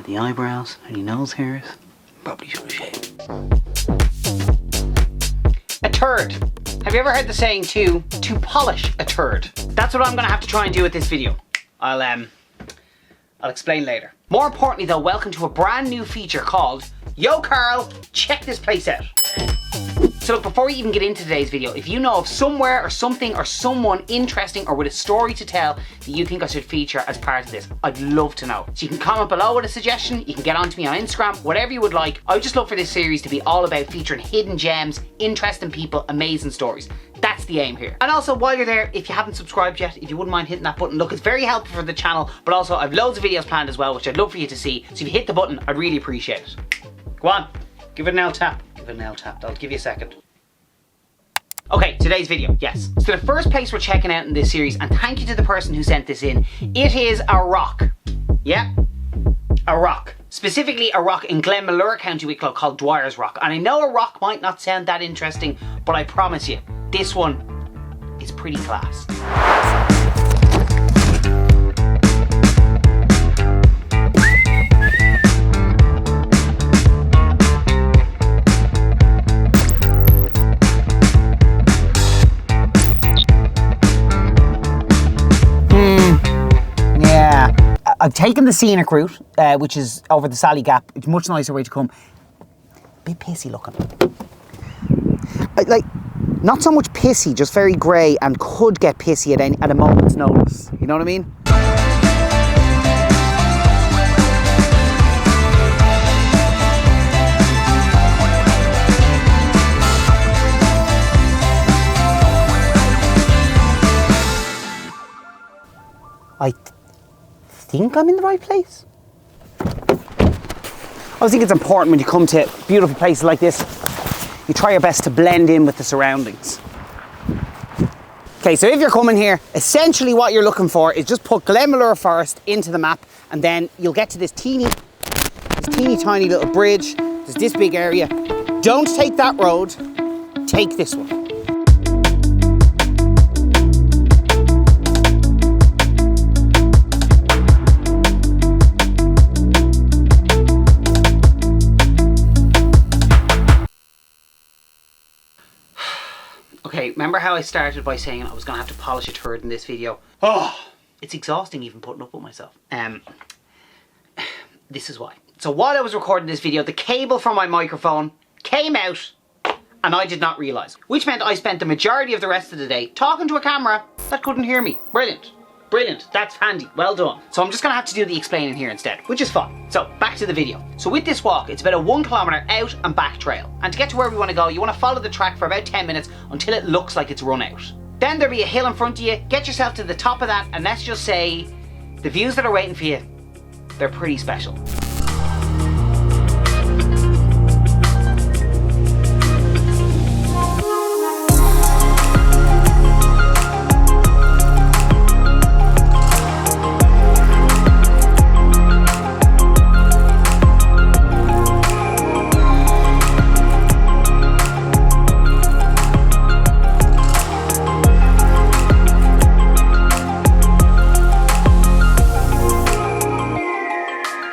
the eyebrows, any nose hairs. Probably should have shaved. A turd. Have you ever heard the saying to polish a turd? That's what I'm gonna have to try and do with this video. I'll explain later. More importantly though, welcome to a brand new feature called Yo Carl, check this place out. So look, before we even get into today's video, if you know of somewhere or something or someone interesting or with a story to tell that you think I should feature as part of this, I'd love to know. So you can comment below with a suggestion, you can get on to me on Instagram, whatever you would like. I would just love for this series to be all about featuring hidden gems, interesting people, amazing stories. That's the aim here. And also, while you're there, if you haven't subscribed yet, if you wouldn't mind hitting that button, look, it's very helpful for the channel, but also I've loads of videos planned as well, which I'd love for you to see. So if you hit the button, I'd really appreciate it. Go on, give it an L tap. Give it an L tap, I'll give you a second. Okay, today's video, yes. So the first place we're checking out in this series, and thank you to the person who sent this in, it is a rock. Yeah, a rock. Specifically a rock in Glenmalure, County Wicklow called Dwyers Rock. And I know a rock might not sound that interesting, but I promise you, this one is pretty class. I've taken the scenic route, which is over the Sally Gap. It's a much nicer way to come. Bit pissy looking. Like, not so much pissy, just very grey, and could get pissy at a moment's notice. You know what I mean? I think I'm in the right place. I think it's important when you come to beautiful places like this, you try your best to blend in with the surroundings. Okay, so if you're coming here, essentially what you're looking for is just put Glenmalure Forest into the map, and then you'll get to this teeny tiny little bridge. There's this big area. Don't take that road, take this one. Okay, remember how I started by saying I was going to have to polish a turd in this video? Oh, it's exhausting even putting up with myself. This is why. So while I was recording this video, the cable from my microphone came out and I did not realise. Which meant I spent the majority of the rest of the day talking to a camera that couldn't hear me. Brilliant. Brilliant, that's handy, well done. So I'm just gonna have to do the explaining here instead, which is fine. So back to the video. So with this walk, it's about a 1 kilometre out and back trail. And to get to where we wanna go, you wanna follow the track for about 10 minutes until it looks like it's run out. Then there'll be a hill in front of you, get yourself to the top of that, and let's just say, the views that are waiting for you, they're pretty special.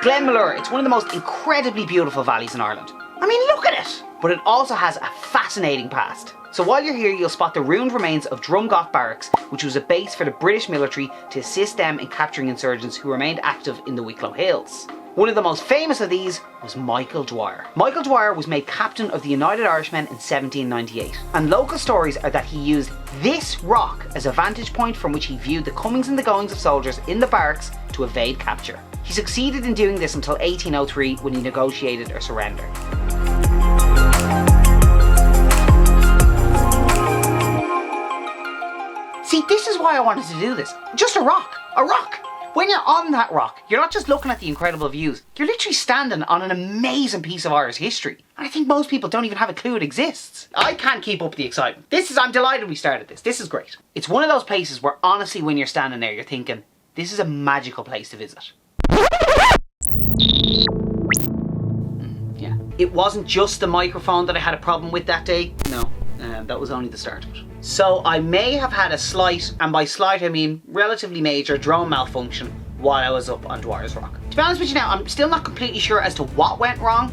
Glenmalure, it's one of the most incredibly beautiful valleys in Ireland. I mean, look at it! But it also has a fascinating past. So while you're here, you'll spot the ruined remains of Drumgoff Barracks, which was a base for the British military to assist them in capturing insurgents who remained active in the Wicklow Hills. One of the most famous of these was Michael Dwyer. Michael Dwyer was made captain of the United Irishmen in 1798, and local stories are that he used this rock as a vantage point from which he viewed the comings and the goings of soldiers in the barracks to evade capture. He succeeded in doing this until 1803 when he negotiated a surrender. See, this is why I wanted to do this. Just a rock. A rock. When you're on that rock, you're not just looking at the incredible views, you're literally standing on an amazing piece of Irish history. And I think most people don't even have a clue it exists. I can't keep up the excitement. I'm delighted we started this. This is great. It's one of those places where honestly when you're standing there, you're thinking, this is a magical place to visit. Yeah. It wasn't just the microphone that I had a problem with that day. No, that was only the start of it. So I may have had a slight, and by slight I mean relatively major, drone malfunction while I was up on Dwyers Rock. To be honest with you now, I'm still not completely sure as to what went wrong.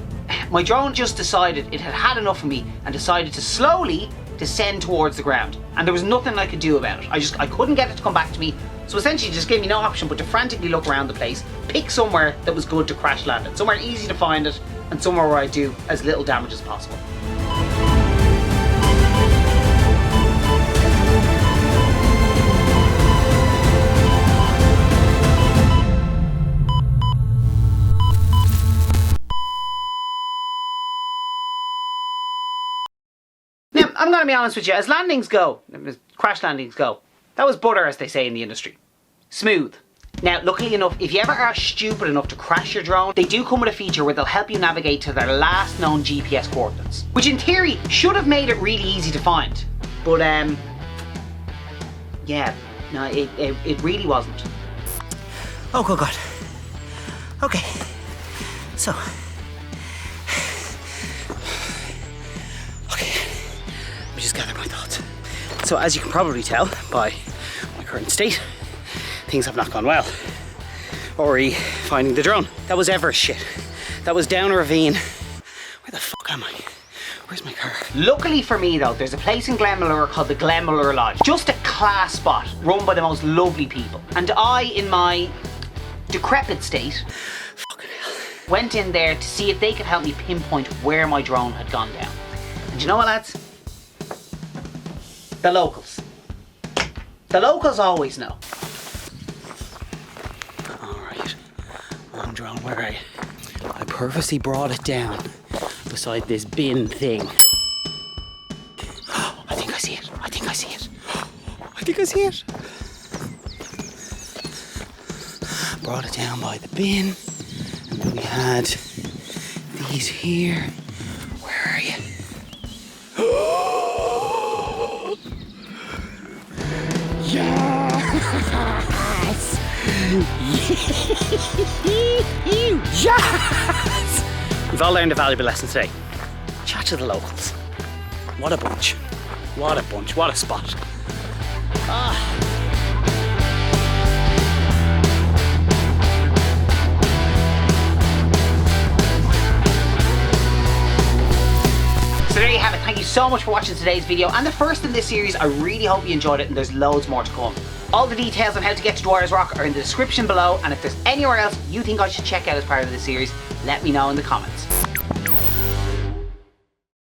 My drone just decided it had had enough of me and decided to slowly descend towards the ground. And there was nothing I could do about it. I couldn't get it to come back to me. So essentially it just gave me no option but to frantically look around the place, pick somewhere that was good to crash land it, somewhere easy to find it, and somewhere where I do as little damage as possible. Now, I'm going to be honest with you, as landings go, as crash landings go, that was butter, as they say in the industry. Smooth. Now, luckily enough, if you ever are stupid enough to crash your drone, they do come with a feature where they'll help you navigate to their last known GPS coordinates, which in theory should have made it really easy to find. But, yeah, no, it really wasn't. Oh, good God. Okay, so. Let me just gather my thoughts. So, as you can probably tell by my current state, things have not gone well. Already finding the drone. That was ever shit. That was down a ravine. Where the fuck am I? Where's my car? Luckily for me though, there's a place in Glenmalure called the Glenmalure Lodge. Just a class spot run by the most lovely people. And I, in my decrepit state, Fucking hell. went in there to see if they could help me pinpoint where my drone had gone down. And you know what, lads? The locals. The locals always know. Alright. One drone, where are you? I purposely brought it down beside this bin thing. I think I see it. I think I see it. I think I see it. Brought it down by the bin. And then we had these here. Where are you? Yes! Yes! We've all learned a valuable lesson today. Chat to the locals. What a bunch. What a bunch. What a spot. So there you have it. Thank you so much for watching today's video and the first in this series. I really hope you enjoyed it and there's loads more to come. All the details on how to get to Dwyers Rock are in the description below, and if there's anywhere else you think I should check out as part of this series, let me know in the comments.